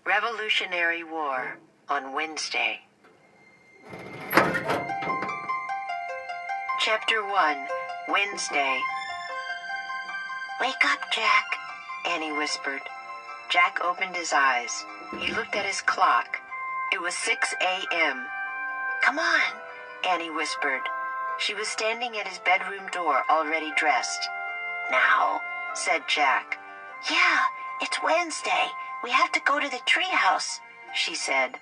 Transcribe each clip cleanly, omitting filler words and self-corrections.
Revolutionary War on Wednesday. Chapter 1, Wednesday. "Wake up, Jack," Annie whispered. Jack opened his eyes. He looked at his clock. It was 6 a.m. "Come on," Annie whispered. She was standing at his bedroom door, already dressed. "Now?" said Jack. "Yeah, it's Wednesday. We have to go to the treehouse," she said.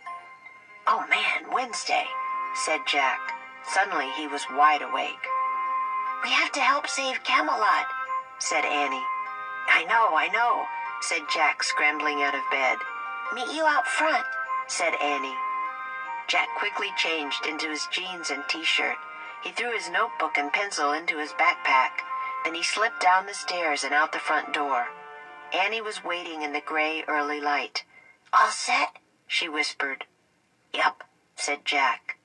"Oh man, Wednesday," said Jack. Suddenly he was wide awake. "We have to help save Camelot," said Annie. I know, said Jack, scrambling out of bed. "Meet you out front," said Annie. Jack quickly changed into his jeans and t-shirt. He threw his notebook and pencil into his backpack. Then he slipped down the stairs and out the front door. Annie was waiting in the gray early light. "All set?" she whispered. "Yep," said Jack.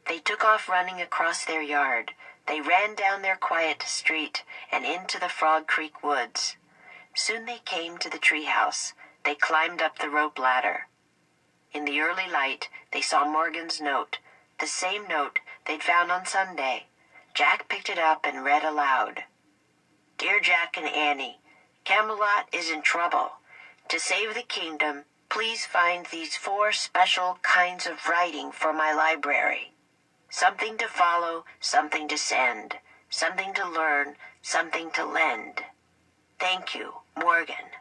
They took off running across their yard. They ran down their quiet street and into the Frog Creek woods. Soon they came to the treehouse. They climbed up the rope ladder. In the early light, they saw Morgan's note, the same note they'd found on Sunday. Jack picked it up and read aloud. "Dear Jack and Annie, Camelot is in trouble. To save the kingdom, please find these 4 special kinds of writing for my library. Something to follow, something to send, something to learn, something to lend. Thank you, Morgan."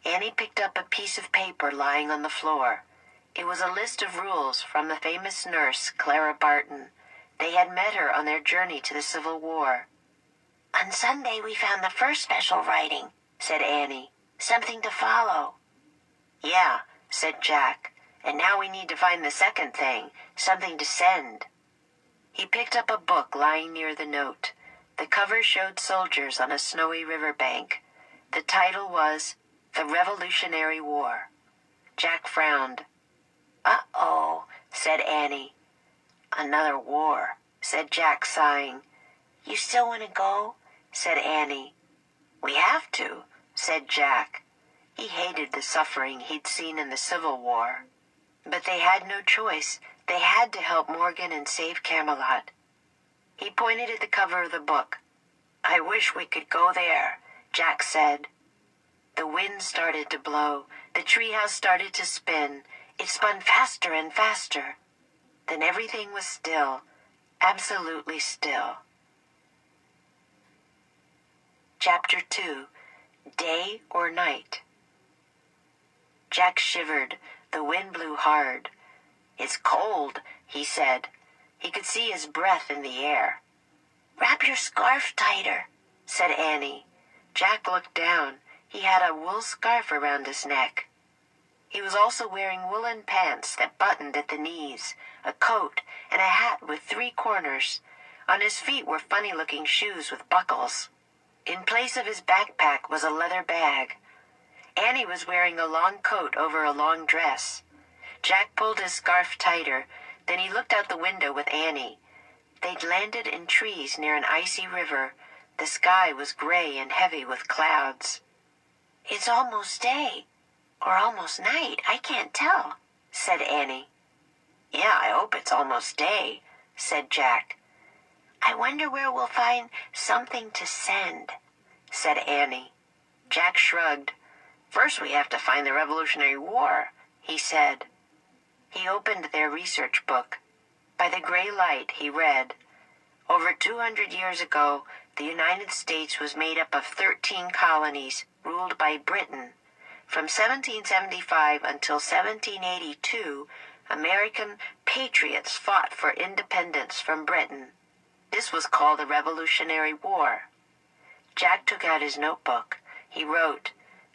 Annie picked up a piece of paper lying on the floor. It was a list of rules from the famous nurse, Clara Barton. They had met her on their journey to the Civil War. "On Sunday we found the first special writing," said Annie. "Something to follow." "Yeah," said Jack. "And now we need to find the second thing, something to send." He picked up a book lying near the note. The cover showed soldiers on a snowy riverbank. The title was The Revolutionary War. Jack frowned. "Uh-oh," said Annie. "Another war," said Jack, sighing. "You still want to go?" said Annie. "We have to," said Jack. He hated the suffering he'd seen in the Civil War. But they had no choice. They had to help Morgan and save Camelot. He pointed at the cover of the book. "I wish we could go there," Jack said. The wind started to blow. The treehouse started to spin. It spun faster and faster. Then everything was still, absolutely still. Chapter 2, Day or Night. Jack shivered. The wind blew hard. "It's cold," he said. He could see his breath in the air. "Wrap your scarf tighter," said Annie. Jack looked down. He had a wool scarf around his neck. He was also wearing woolen pants that buttoned at the knees, a coat, and a hat with 3 corners. On his feet were funny-looking shoes with buckles. In place of his backpack was a leather bag. Annie was wearing a long coat over a long dress. Jack pulled his scarf tighter. Then he looked out the window with Annie. They'd landed in trees near an icy river. The sky was gray and heavy with clouds. "It's almost day, or almost night, I can't tell," said Annie. "Yeah, I hope it's almost day," said Jack. "I wonder where we'll find something to send," said Annie. Jack shrugged. "First we have to find the Revolutionary War," he said. He opened their research book. By the gray light, he read, "Over 200 years ago, the United States was made up of 13 colonies ruled by Britain. From 1775 until 1782, American patriots fought for independence from Britain. This was called the Revolutionary War." Jack took out his notebook. He wrote,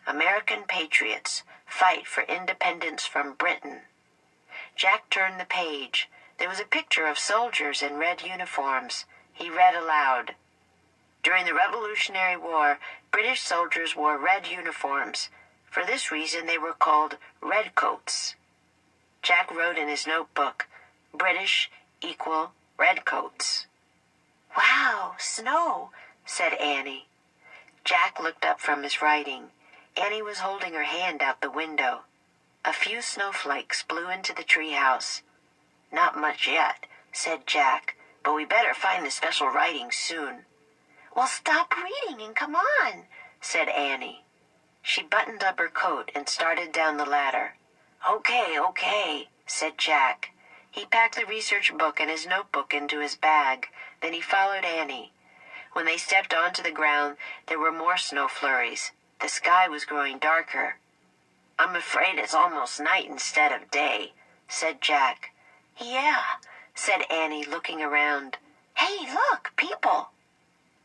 "American patriots fight for independence from Britain." Jack turned the page. There was a picture of soldiers in red uniforms. He read aloud. "During the Revolutionary War, British soldiers wore red uniforms. For this reason they were called redcoats." Jack wrote in his notebook, "British equal redcoats." "Wow, snow," said Annie. Jack looked up from his writing. Annie was holding her hand out the window. A few snowflakes blew into the treehouse. "Not much yet," said Jack, "but we better find the special writing soon." "Well, stop reading and come on," said Annie. She buttoned up her coat and started down the ladder. Okay, said Jack. He packed the research book and his notebook into his bag. Then he followed Annie. When they stepped onto the ground, there were more snow flurries. The sky was growing darker. "I'm afraid it's almost night instead of day," said Jack. "Yeah," said Annie, looking around. "Hey, look, people."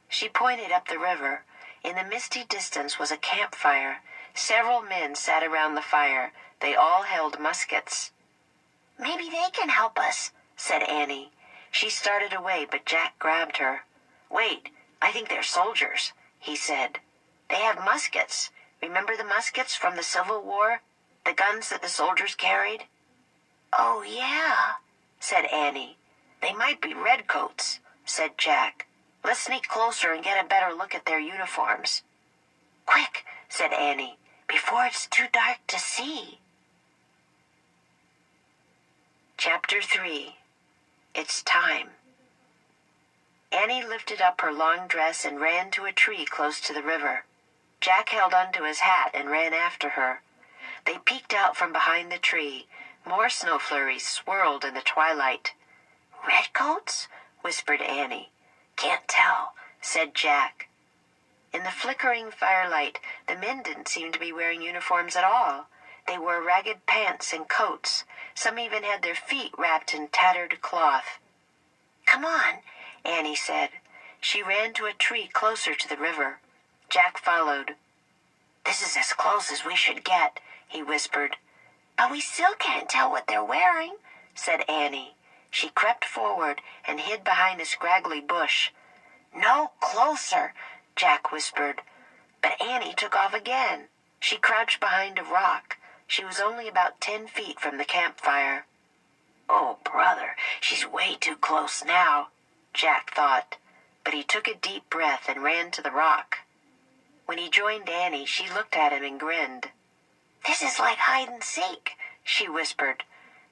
She pointed up the river. In the misty distance was a campfire. Several men sat around the fire. They all held muskets. "Maybe they can help us," said Annie. She started away, but Jack grabbed her. "Wait, I think they're soldiers," he said. "They have muskets. Remember the muskets from the Civil War? The guns that the soldiers carried?" "Oh, yeah," said Annie. "They might be redcoats," said Jack. "Let's sneak closer and get a better look at their uniforms." "Quick," said Annie, "before it's too dark to see." Chapter 3. It's Time. Annie lifted up her long dress and ran to a tree close to the river. Jack held onto his hat and ran after her. They peeked out from behind the tree. More snow flurries swirled in the twilight. "Redcoats?" whispered Annie. "Can't tell," said Jack. In the flickering firelight, the men didn't seem to be wearing uniforms at all. They wore ragged pants and coats. Some even had their feet wrapped in tattered cloth. "Come on," Annie said. She ran to a tree closer to the river. Jack followed. "This is as close as we should get," he whispered. "But we still can't tell what they're wearing," said Annie. She crept forward and hid behind a scraggly bush. "No closer," Jack whispered. But Annie took off again. She crouched behind a rock. She was only about 10 feet from the campfire. "Oh, brother, she's way too close now," Jack thought. But he took a deep breath and ran to the rock. When he joined Annie, she looked at him and grinned. "This is like hide and seek," she whispered.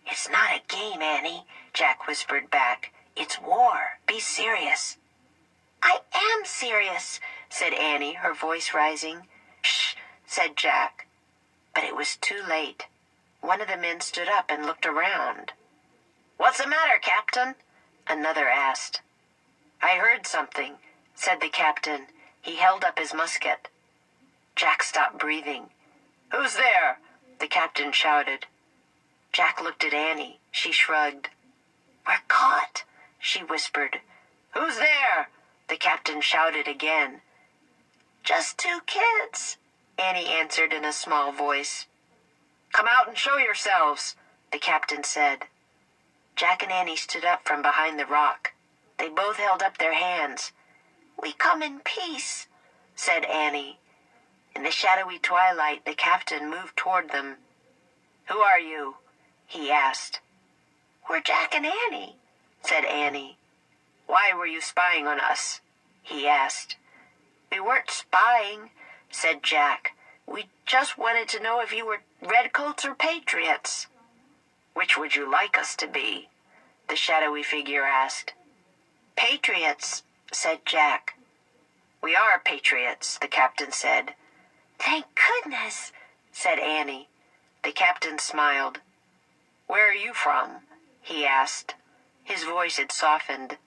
"It's not a game, Annie," Jack whispered back. "It's war. Be serious." "I am serious," said Annie, her voice rising. "Shh," said Jack. But it was too late. One of the men stood up and looked around. "What's the matter, Captain?" another asked. "I heard something," said the captain. He held up his musket. Jack stopped breathing. "Who's there?" the captain shouted. Jack looked at Annie. She shrugged. "We're caught," she whispered. "Who's there?" the captain shouted again. "Just 2 kids," Annie answered in a small voice. "Come out and show yourselves," the captain said. Jack and Annie stood up from behind the rock. They both held up their hands. "We come in peace," said Annie. In the shadowy twilight, the captain moved toward them. "Who are you?" he asked. "We're Jack and Annie," said Annie. "Why were you spying on us?" he asked. "We weren't spying," said Jack. "We just wanted to know if you were redcoats or patriots." "Which would you like us to be?" the shadowy figure asked. "Patriots," said Jack. "We are patriots," the captain said. "Thank goodness," said Annie. The captain smiled. "Where are you from?" he asked. His voice had softened.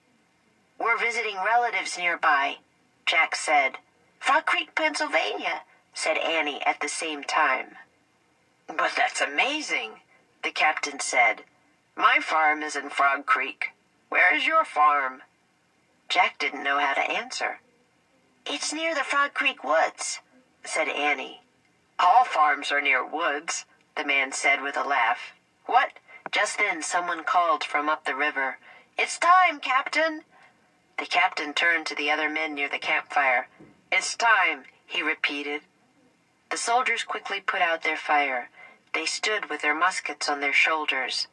"We're visiting relatives nearby," Jack said. "Frog Creek, Pennsylvania," said Annie at the same time. "But that's amazing," the captain said. "My farm is in Frog Creek. Where is your farm?" Jack didn't know how to answer. "It's near the Frog Creek woods," said Annie. "All farms are near woods," the man said with a laugh. "What?" Just then someone called from up the river. "It's time, Captain!" The captain turned to the other men near the campfire. "It's time," he repeated. The soldiers quickly put out their fire. They stood with their muskets on their shoulders.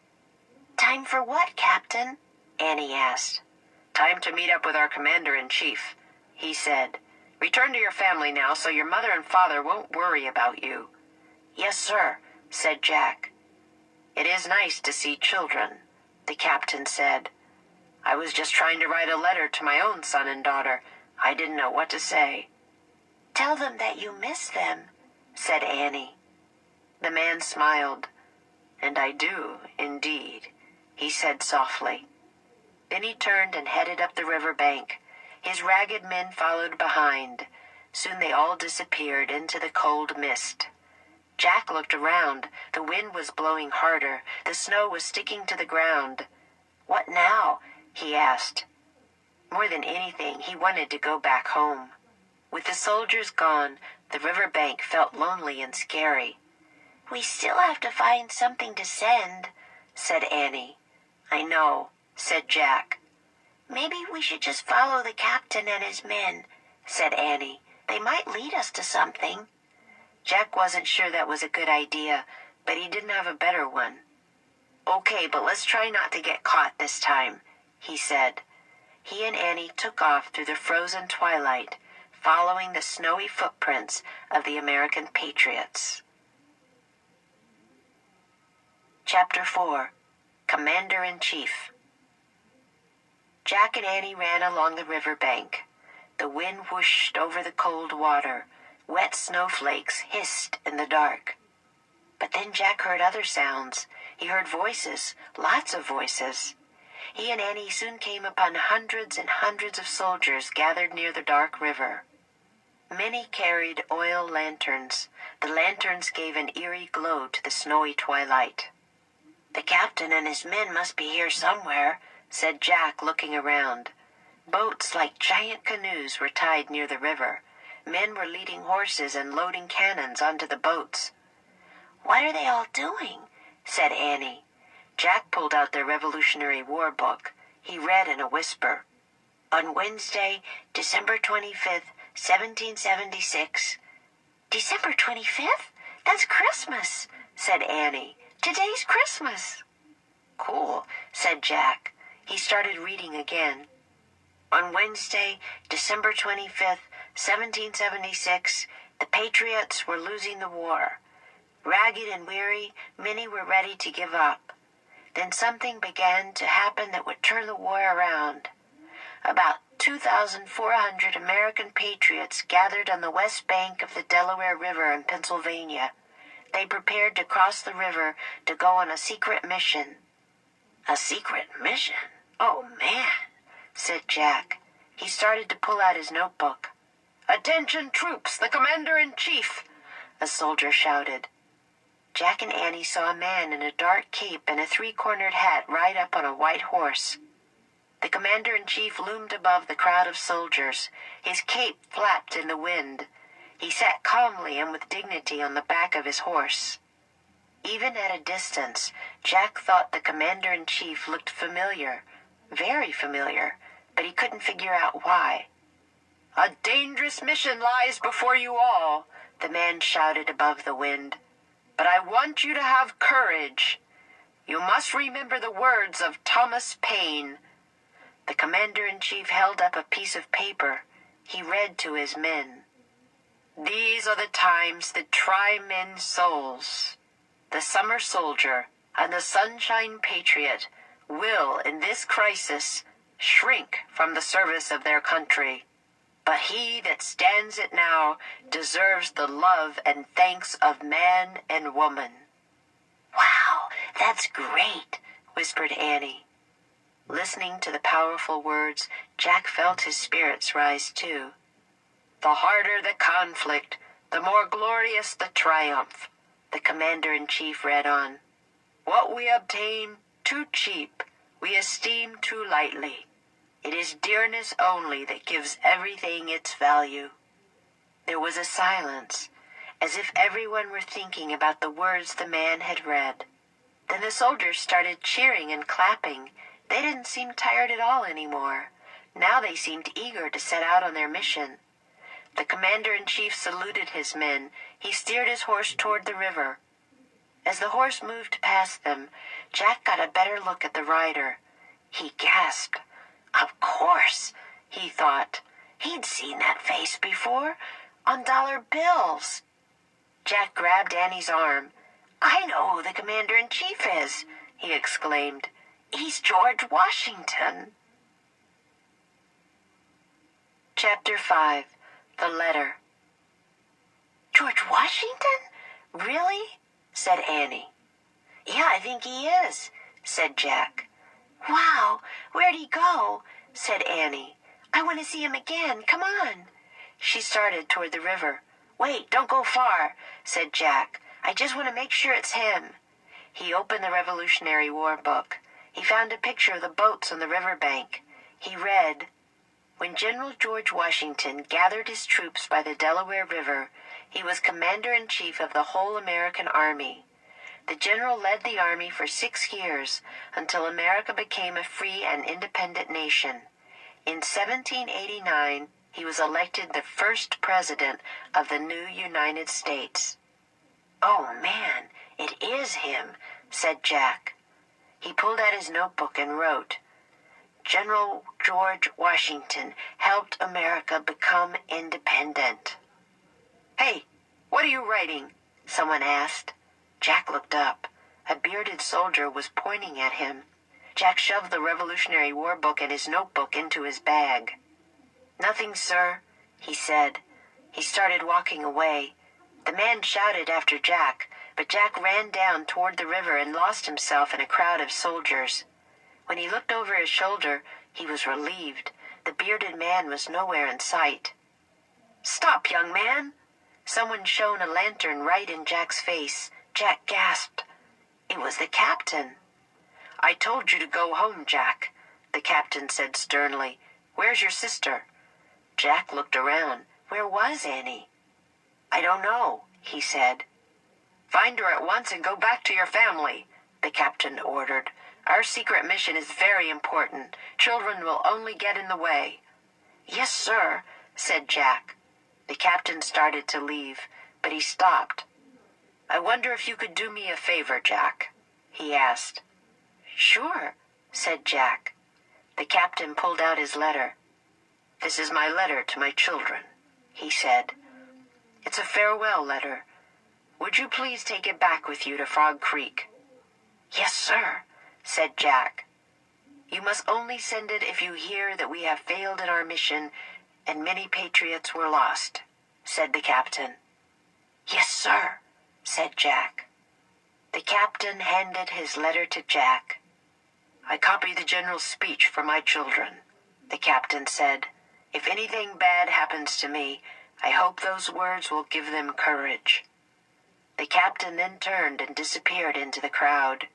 "Time for what, Captain?" Annie asked. "Time to meet up with our commander-in-chief," he said. Return to your family now so your mother and father won't worry about you." "Yes, sir," said Jack. "It is nice to see children," the captain said. "I was just trying to write a letter to my own son and daughter. I didn't know what to say." "Tell them that you miss them," said Annie. The man smiled. "And I do, indeed," he said softly. Then he turned and headed up the river bank. His ragged men followed behind. Soon they all disappeared into the cold mist. Jack looked around. The wind was blowing harder. The snow was sticking to the ground. "What now?" he asked. More than anything, he wanted to go back home. With the soldiers gone, the river bank felt lonely and scary. "We still have to find something to send," said Annie. "I know," said Jack. "Maybe we should just follow the captain and his men," said Annie. "They might lead us to something." Jack wasn't sure that was a good idea, but he didn't have a better one. "Okay, but let's try not to get caught this time," he said. He and Annie took off through the frozen twilight, following the snowy footprints of the American patriots. Chapter 4. Commander-in-Chief. Jack and Annie ran along the river bank. The wind whooshed over the cold water. Wet snowflakes hissed in the dark. But then Jack heard other sounds. He heard voices, lots of voices. He and Annie soon came upon hundreds and hundreds of soldiers gathered near the dark river. Many carried oil lanterns. The lanterns gave an eerie glow to the snowy twilight. "The captain and his men must be here somewhere," said Jack, looking around. Boats like giant canoes were tied near the river. Men were leading horses and loading cannons onto the boats. "What are they all doing?" said Annie. Jack pulled out their Revolutionary War book. He read in a whisper. "On Wednesday, December 25th, 1776. "December 25th? That's Christmas," said Annie. "Today's Christmas." "Cool," said Jack. He started reading again. "On Wednesday, December 25th, 1776, the Patriots were losing the war. Ragged and weary, many were ready to give up. Then something began to happen that would turn the war around. About 2,400 American patriots gathered on the west bank of the Delaware River in Pennsylvania. They prepared to cross the river to go on a secret mission." "A secret mission? Oh, man," said Jack. He started to pull out his notebook. "Attention, troops, the commander-in-chief," a soldier shouted. Jack and Annie saw a man in a dark cape and a three-cornered hat ride up on a white horse. The commander-in-chief loomed above the crowd of soldiers. His cape flapped in the wind. He sat calmly and with dignity on the back of his horse. Even at a distance, Jack thought the commander-in-chief looked familiar, very familiar, but he couldn't figure out why. "A dangerous mission lies before you all," the man shouted above the wind. "But I want you to have courage. You must remember the words of Thomas Paine." The commander-in-chief held up a piece of paper. He read to his men. "These are the times that try men's souls. The summer soldier and the sunshine patriot will, in this crisis, shrink from the service of their country. But he that stands it now deserves the love and thanks of man and woman." "Wow, that's great," whispered Annie. Listening to the powerful words, Jack felt his spirits rise too. "The harder the conflict, the more glorious the triumph," the commander-in-chief read on. "What we obtain too cheap, we esteem too lightly. It is dearness only that gives everything its value." There was a silence, as if everyone were thinking about the words the man had read. Then the soldiers started cheering and clapping. They didn't seem tired at all anymore. Now they seemed eager to set out on their mission. The commander-in-chief saluted his men. He steered his horse toward the river. As the horse moved past them, Jack got a better look at the rider. He gasped. "Of course," he thought. He'd seen that face before, on dollar bills. Jack grabbed Annie's arm. "I know who the commander-in-chief is," he exclaimed. "He's George Washington." Chapter 5. The Letter. "George Washington? Really?" said Annie. "Yeah, I think he is," said Jack. "Wow, where'd he go?" said Annie. "I want to see him again. Come on." She started toward the river. "Wait, don't go far," said Jack. "I just want to make sure it's him." He opened the Revolutionary War book. He found a picture of the boats on the river bank. He read, "When General George Washington gathered his troops by the Delaware River, he was commander-in-chief of the whole American army. The general led the army for 6 years until America became a free and independent nation. In 1789, he was elected the first president of the new United States." "Oh, man, it is him," said Jack. He pulled out his notebook and wrote, "General George Washington helped America become independent." "Hey, what are you writing?" someone asked. Jack looked up. A bearded soldier was pointing at him. Jack shoved the Revolutionary War book and his notebook into his bag. "Nothing, sir," he said. He started walking away. The man shouted after Jack, but Jack ran down toward the river and lost himself in a crowd of soldiers. When he looked over his shoulder, he was relieved. The bearded man was nowhere in sight. "Stop, young man!" Someone shone a lantern right in Jack's face. Jack gasped. It was the captain. "I told you to go home, Jack," the captain said sternly. "Where's your sister?" Jack looked around. Where was Annie? "I don't know," he said. "Find her at once and go back to your family," the captain ordered. "Our secret mission is very important. Children will only get in the way." "Yes, sir," said Jack. The captain started to leave, but he stopped. "I wonder if you could do me a favor, Jack," he asked. "Sure," said Jack. The captain pulled out his letter. "This is my letter to my children," he said. "It's a farewell letter. Would you please take it back with you to Frog Creek?" "Yes, sir," said Jack. "You must only send it if you hear that we have failed in our mission and many patriots were lost," said the captain. "Yes, sir," said Jack. The captain handed his letter to Jack. "I copy the general's speech for my children," the captain said. "If anything bad happens to me, I hope those words will give them courage." The captain then turned and disappeared into the crowd.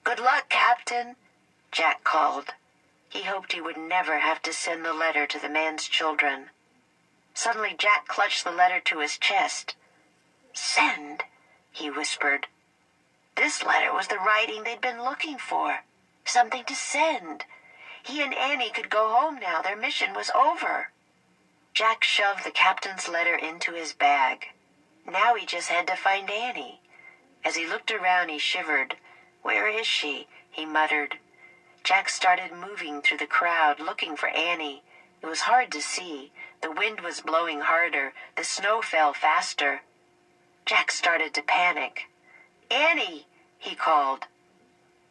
"Good luck, Captain," Jack called. He hoped he would never have to send the letter to the man's children. Suddenly Jack clutched the letter to his chest. "Send," he whispered. This letter was the writing they'd been looking for. Something to send. He and Annie could go home now. Their mission was over. Jack shoved the captain's letter into his bag. Now he just had to find Annie. As he looked around, he shivered. "Where is she?" he muttered. Jack started moving through the crowd, looking for Annie. It was hard to see. The wind was blowing harder. The snow fell faster. Jack started to panic. "Annie!" he called.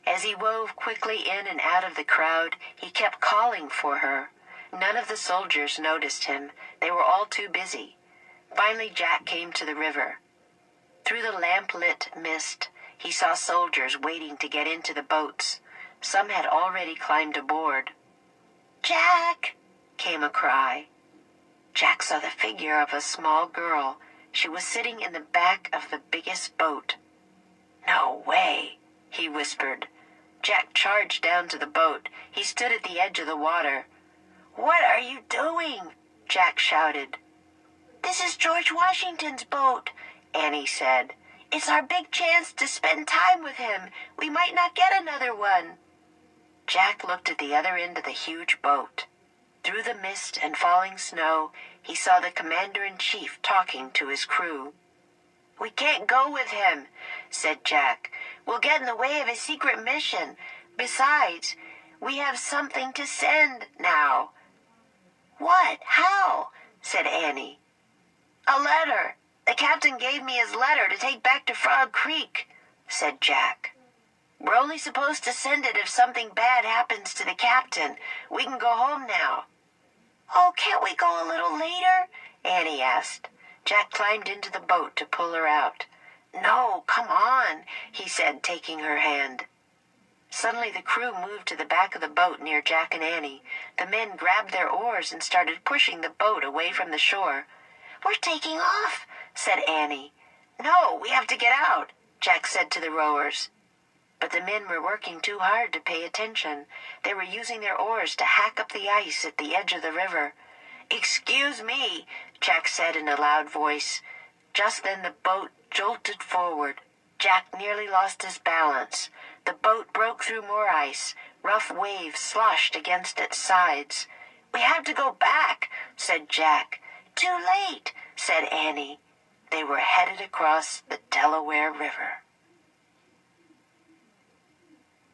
As he wove quickly in and out of the crowd, he kept calling for her. None of the soldiers noticed him. They were all too busy. Finally, Jack came to the river. Through the lamp-lit mist, he saw soldiers waiting to get into the boats. Some had already climbed aboard. "Jack!" came a cry. Jack saw the figure of a small girl. She was sitting in the back of the biggest boat. "No way," he whispered. Jack charged down to the boat. He stood at the edge of the water. "What are you doing?" Jack shouted. "This is George Washington's boat," Annie said. "It's our big chance to spend time with him. We might not get another one." Jack looked at the other end of the huge boat. Through the mist and falling snow, he saw the commander-in-chief talking to his crew. "We can't go with him," said Jack. "We'll get in the way of his secret mission. Besides, we have something to send now." What? How? Said Annie. A letter. The captain gave me his letter to take back to Frog Creek, said Jack. We're only supposed to send it if something bad happens to the captain. We can go home now. Oh, can't we go a little later? Annie asked. Jack climbed into the boat to pull her out. No, come on, he said, taking her hand. Suddenly the crew moved to the back of the boat near Jack and Annie. The men grabbed their oars and started pushing the boat away from the shore. We're taking off, said Annie. No, we have to get out, Jack said to the rowers. But the men were working too hard to pay attention. They were using their oars to hack up the ice at the edge of the river. Excuse me, Jack said in a loud voice. Just then the boat jolted forward. Jack nearly lost his balance. The boat broke through more ice. Rough waves sloshed against its sides. We have to go back, said Jack. Too late, said Annie. They were headed across the Delaware River.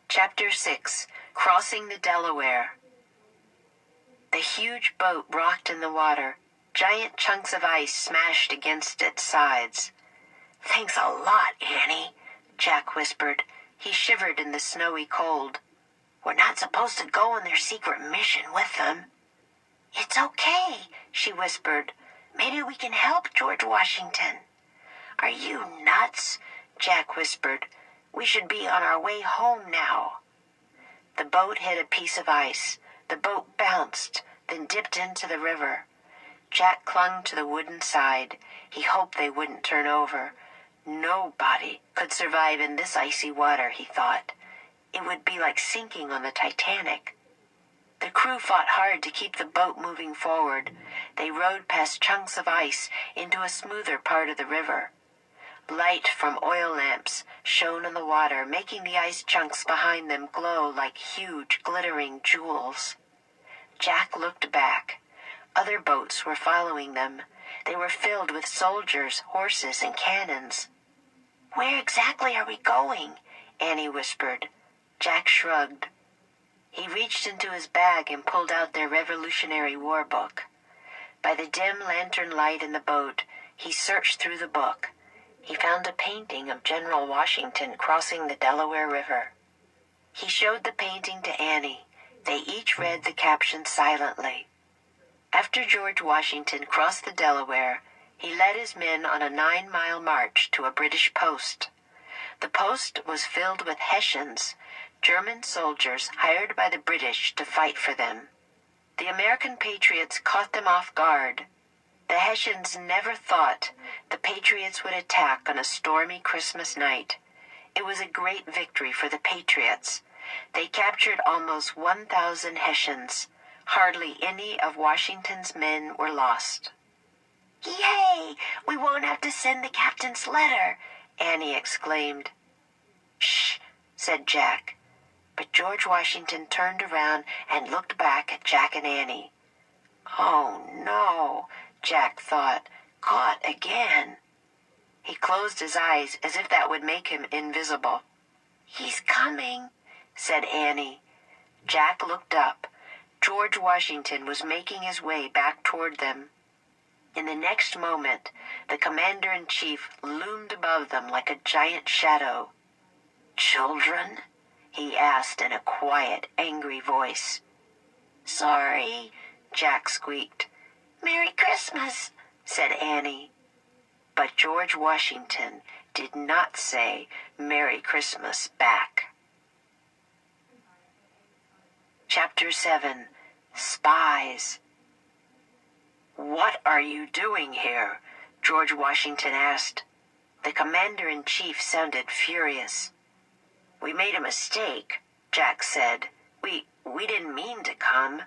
Chapter 6. Crossing the Delaware. The huge boat rocked in the water. Giant chunks of ice smashed against its sides. Thanks a lot, Annie, Jack whispered. He shivered in the snowy cold. We're not supposed to go on their secret mission with them. It's okay, she whispered. Maybe we can help George Washington. Are you nuts? Jack whispered. We should be on our way home now. The boat hit a piece of ice. The boat bounced, then dipped into the river. Jack clung to the wooden side. He hoped they wouldn't turn over. Nobody could survive in this icy water, he thought. It would be like sinking on the Titanic. The crew fought hard to keep the boat moving forward. They rowed past chunks of ice into a smoother part of the river. Light from oil lamps shone on the water, making the ice chunks behind them glow like huge, glittering jewels. Jack looked back. Other boats were following them. They were filled with soldiers, horses, and cannons. Where exactly are we going? Annie whispered. Jack shrugged. He reached into his bag and pulled out their Revolutionary War book. By the dim lantern light in the boat, he searched through the book. He found a painting of General Washington crossing the Delaware River. He showed the painting to Annie. They each read the caption silently. After George Washington crossed the Delaware, he led his men on a 9-mile march to a British post. The post was filled with Hessians, German soldiers hired by the British to fight for them. The American patriots caught them off guard. The Hessians never thought the patriots would attack on a stormy Christmas night. It was a great victory for the patriots. They captured almost 1,000 Hessians. Hardly any of Washington's men were lost. Yay! We won't have to send the captain's letter, Annie exclaimed. Shh, said Jack. But George Washington turned around and looked back at Jack and Annie. Oh, no, Jack thought. Caught again. He closed his eyes as if that would make him invisible. He's coming, said Annie. Jack looked up. George Washington was making his way back toward them. In the next moment, the commander-in-chief loomed above them like a giant shadow. Children? He asked in a quiet, angry voice. Sorry, Jack squeaked. Merry Christmas, said Annie. But George Washington did not say Merry Christmas back. Chapter 7. Spies. What are you doing here? George Washington asked. The commander-in-chief sounded furious. We made a mistake, Jack said. We didn't mean to come.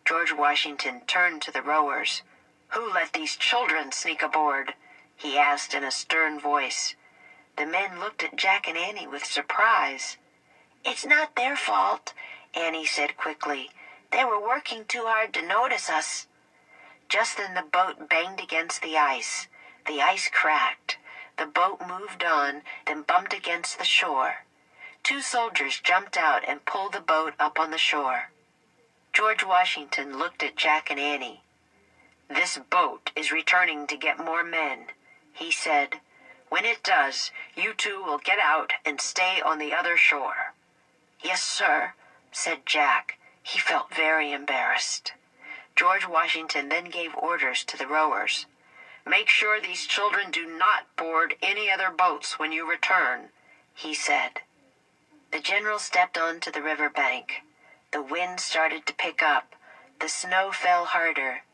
George Washington turned to the rowers. Who let these children sneak aboard? He asked in a stern voice. The men looked at Jack and Annie with surprise. It's not their fault, Annie said quickly. They were working too hard to notice us. Just then the boat banged against the ice. The ice cracked. The boat moved on, then bumped against the shore. 2 soldiers jumped out and pulled the boat up on the shore. George Washington looked at Jack and Annie. "This boat is returning to get more men," he said. "When it does, you two will get out and stay on the other shore." "Yes, sir," said Jack. He felt very embarrassed. George Washington then gave orders to the rowers. "Make sure these children do not board any other boats when you return," he said. The general stepped onto the river bank. The wind started to pick up. The snow fell harder.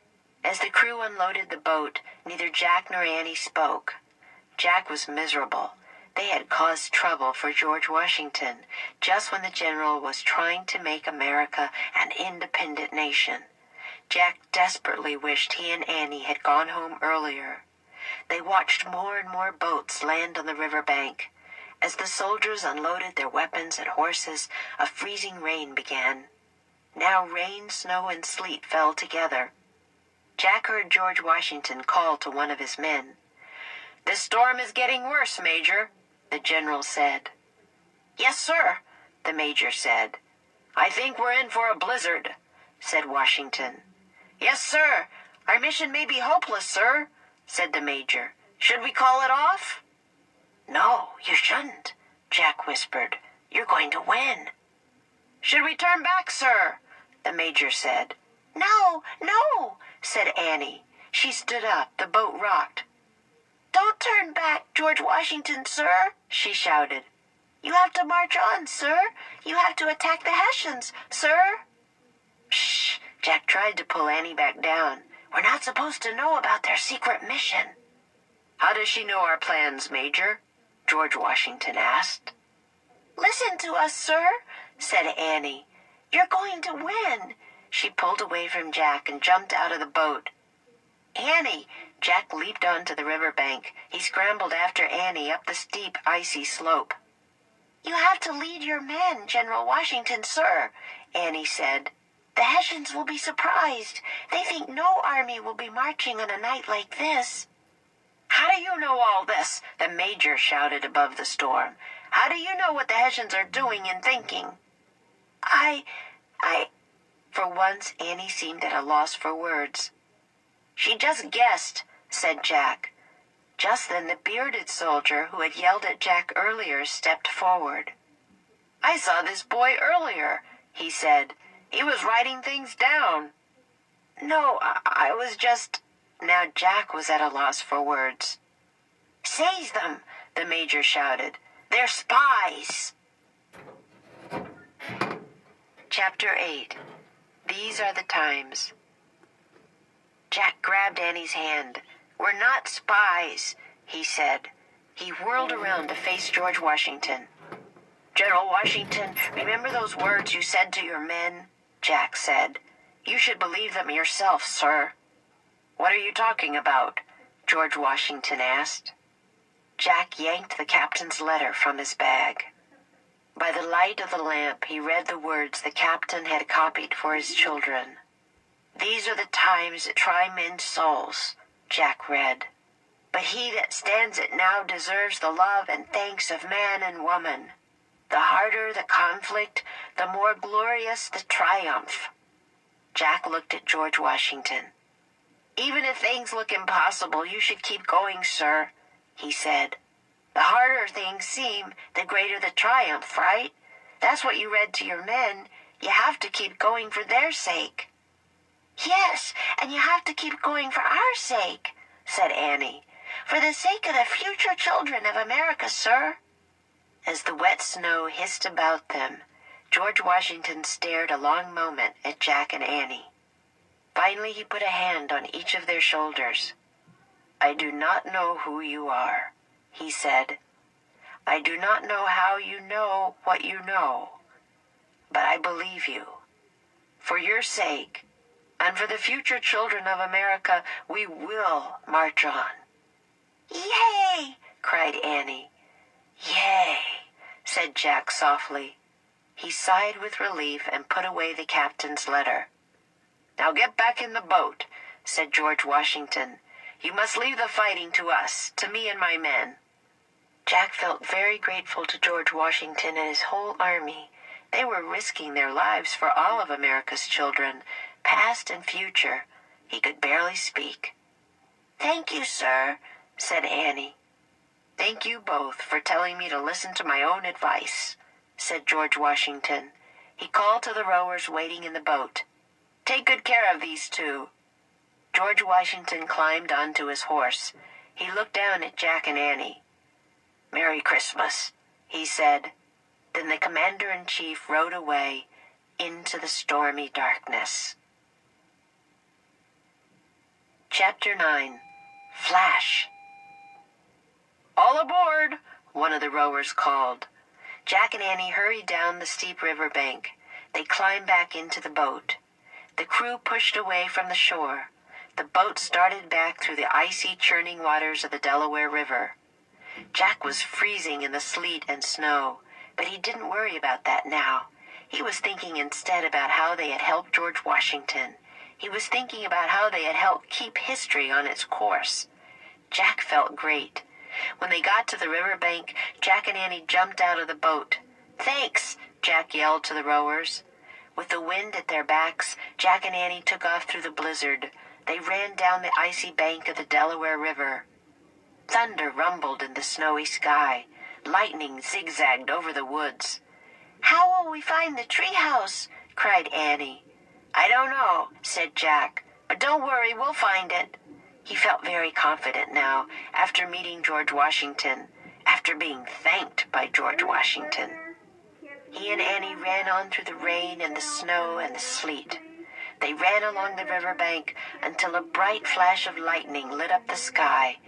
As the crew unloaded the boat, neither Jack nor Annie spoke. Jack was miserable. They had caused trouble for George Washington just when the general was trying to make America an independent nation. Jack desperately wished he and Annie had gone home earlier. They watched more and more boats land on the river bank. As the soldiers unloaded their weapons and horses, a freezing rain began. Now rain, snow, and sleet fell together. Jack heard George Washington call to one of his men. "This storm is getting worse, Major," the general said. "Yes, sir," the major said. "I think we're in for a blizzard," said Washington. "Yes, sir. Our mission may be hopeless, sir," said the major. "Should we call it off?" "No, you shouldn't," Jack whispered. "You're going to win." "Should we turn back, sir?" the major said. "No, no," said Annie. She stood up. The boat rocked. "Don't turn back, George Washington, sir," she shouted. "You have to march on, sir. You have to attack the Hessians, sir." "Shh," Jack tried to pull Annie back down. "We're not supposed to know about their secret mission." "How does she know our plans, Major?" George Washington asked. "Listen to us, sir," said Annie. "You're going to win." She pulled away from Jack and jumped out of the boat. "Annie!" Jack leaped onto the river bank. He scrambled after Annie up the steep, icy slope. "You have to lead your men, General Washington, sir," Annie said. "The Hessians will be surprised. They think no army will be marching on a night like this." "How do you know all this?" the major shouted above the storm. "How do you know what the Hessians are doing and thinking?" I... For once, Annie seemed at a loss for words. "She just guessed," said Jack. Just then the bearded soldier who had yelled at Jack earlier stepped forward. "I saw this boy earlier," he said. "He was writing things down." "No, I was just..." Now Jack was at a loss for words. "Seize them!" the major shouted. "They're spies!" Chapter 8. These are the times. Jack grabbed Annie's hand. "We're not spies," he said. He whirled around to face George Washington. "General Washington, remember those words you said to your men?" Jack said. "You should believe them yourself, sir." "What are you talking about?" George Washington asked. Jack yanked the captain's letter from his bag. By the light of the lamp, he read the words the captain had copied for his children. "These are the times that try men's souls," Jack read. "But he that stands it now deserves the love and thanks of man and woman. The harder the conflict, the more glorious the triumph." Jack looked at George Washington. "Even if things look impossible, you should keep going, sir," he said. "The harder things seem, the greater the triumph, right? That's what you read to your men. You have to keep going for their sake." "Yes, and you have to keep going for our sake," said Annie. "For the sake of the future children of America, sir." As the wet snow hissed about them, George Washington stared a long moment at Jack and Annie. Finally, he put a hand on each of their shoulders. "I do not know who you are," he said. "I do not know how you know what you know. But I believe you. For your sake, and for the future children of America, we will march on." "Yay!" cried Annie. "Yay!" said Jack softly. He sighed with relief and put away the captain's letter. "Now get back in the boat," said George Washington. "You must leave the fighting to us, to me and my men." Jack felt very grateful to George Washington and his whole army. They were risking their lives for all of America's children, past and future. He could barely speak. "Thank you, sir," said Annie. "Thank you both for telling me to listen to my own advice," said George Washington. He called to the rowers waiting in the boat. "Take good care of these two." George Washington climbed onto his horse. He looked down at Jack and Annie. "Merry Christmas," he said. Then the commander-in-chief rode away into the stormy darkness. Chapter 9. Flash. "All aboard," one of the rowers called. Jack and Annie hurried down the steep river bank. They climbed back into the boat. The crew pushed away from the shore. The boat started back through the icy, churning waters of the Delaware River. Jack was freezing in the sleet and snow, but he didn't worry about that now. He was thinking instead about how they had helped George Washington. He was thinking about how they had helped keep history on its course. Jack felt great. When they got to the river bank, Jack and Annie jumped out of the boat. "Thanks," Jack yelled to the rowers. With the wind at their backs, Jack and Annie took off through the blizzard. They ran down the icy bank of the Delaware River. Thunder rumbled in the snowy sky. Lightning zigzagged over the woods. "How will we find the treehouse?" cried Annie. "I don't know," said Jack. "But don't worry, we'll find it." He felt very confident now, after meeting George Washington, after being thanked by George Washington. He and Annie ran on through the rain and the snow and the sleet. They ran along the river bank until a bright flash of lightning lit up the sky.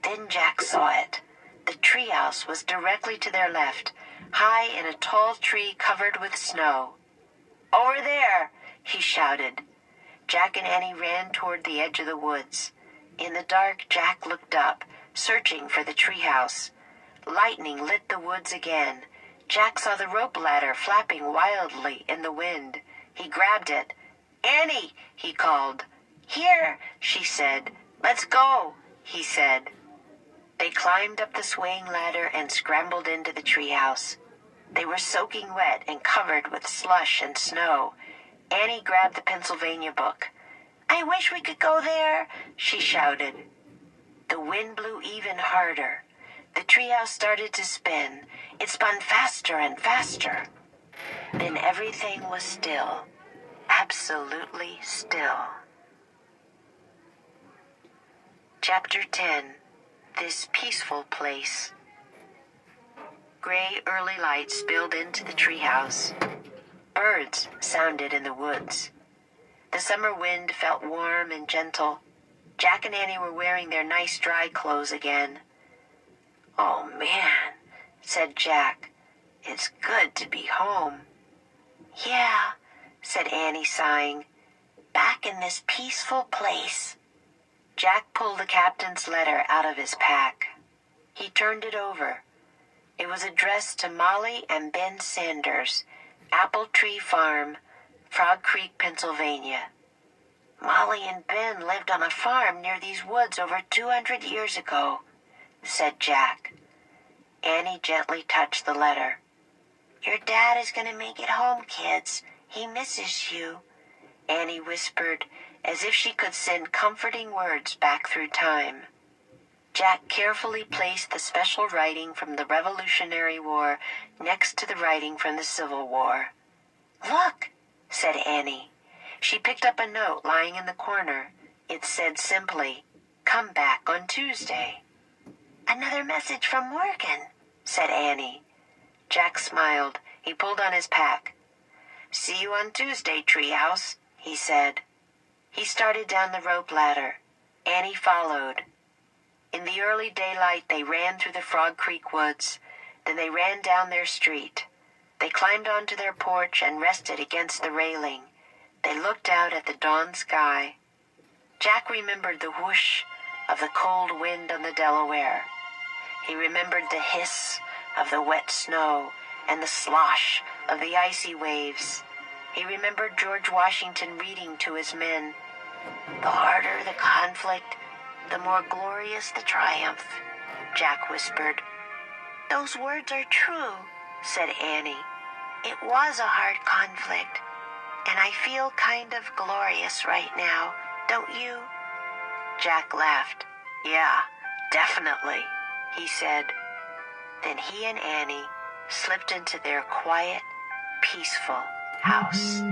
Then Jack saw it. The treehouse was directly to their left, high in a tall tree covered with snow. "Over there!" he shouted. Jack and Annie ran toward the edge of the woods. In the dark, Jack looked up, searching for the treehouse. Lightning lit the woods again. Jack saw the rope ladder flapping wildly in the wind. He grabbed it. "Annie!" he called. "Here," she said. "Let's go," he said. They climbed up the swaying ladder and scrambled into the treehouse. They were soaking wet and covered with slush and snow. Annie grabbed the Pennsylvania book. "I wish we could go there," she shouted. The wind blew even harder. The treehouse started to spin. It spun faster and faster. Then everything was still. Absolutely still. Chapter 10. This Peaceful Place. Gray early light spilled into the treehouse. Birds sounded in the woods. The summer wind felt warm and gentle. Jack and Annie were wearing their nice dry clothes again. "Oh, man," said Jack. "It's good to be home." "Yeah," said Annie, sighing. "Back in this peaceful place." Jack pulled the captain's letter out of his pack. He turned it over. It was addressed to Molly and Ben Sanders, Apple Tree Farm, Frog Creek, Pennsylvania. "Molly and Ben lived on a farm near these woods over 200 years ago," said Jack. Annie gently touched the letter. "Your dad is going to make it home, kids. He misses you," Annie whispered, as if she could send comforting words back through time. Jack carefully placed the special writing from the Revolutionary War next to the writing from the Civil War. "Look," said Annie. She picked up a note lying in the corner. It said simply, "Come back on Tuesday." "Another message from Morgan," said Annie. Jack smiled. He pulled on his pack. "See you on Tuesday, Treehouse," he said. He started down the rope ladder. Annie followed. In the early daylight, they ran through the Frog Creek woods. Then they ran down their street. They climbed onto their porch and rested against the railing. They looked out at the dawn sky. Jack remembered the whoosh of the cold wind on the Delaware. He remembered the hiss of the wet snow and the slosh of the icy waves. He remembered George Washington reading to his men. "The harder the conflict, the more glorious the triumph," Jack whispered. "Those words are true," said Annie. It was a hard conflict, and I feel kind of glorious right now, don't you? Jack laughed. Yeah, definitely, he said. Then he and Annie slipped into their quiet, peaceful house.